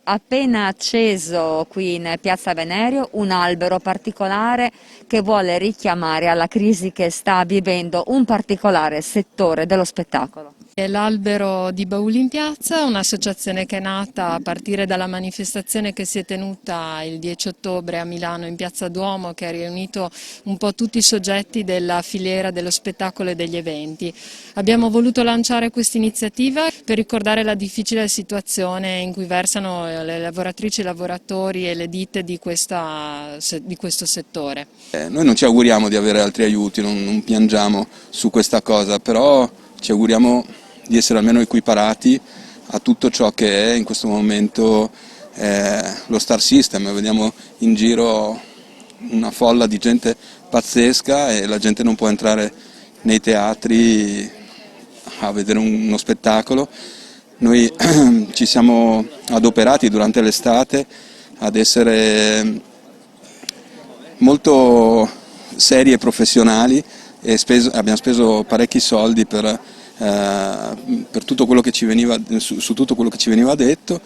appena acceso qui in Piazza Venerio un albero particolare che vuole richiamare alla crisi che sta vivendo un particolare settore dello spettacolo. È l'Albero di Bauli in Piazza, un'associazione che è nata a partire dalla manifestazione che si è tenuta il 10 ottobre a Milano in Piazza Duomo, che ha riunito un po' tutti i soggetti della filiera dello spettacolo e degli eventi. Abbiamo voluto lanciare questa iniziativa per ricordare la difficile situazione in cui versano le lavoratrici, i lavoratori e le ditte di questo settore. Noi non ci auguriamo di avere altri aiuti, non piangiamo su questa cosa, però ci auguriamo di essere almeno equiparati a tutto ciò che è in questo momento lo Star System. Vediamo in giro una folla di gente pazzesca e la gente non può entrare nei teatri a vedere uno spettacolo. Noi ci siamo adoperati durante l'estate ad essere molto seri e professionali e abbiamo speso parecchi soldi per tutto quello che ci veniva, su tutto quello che ci veniva detto,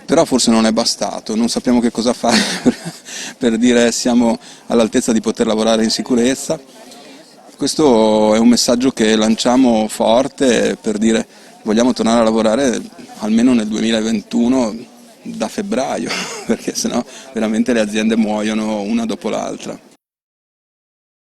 però forse non è bastato, non sappiamo che cosa fare per dire siamo all'altezza di poter lavorare in sicurezza. Questo è un messaggio che lanciamo forte per dire vogliamo tornare a lavorare almeno nel 2021 da febbraio, perché sennò veramente le aziende muoiono una dopo l'altra.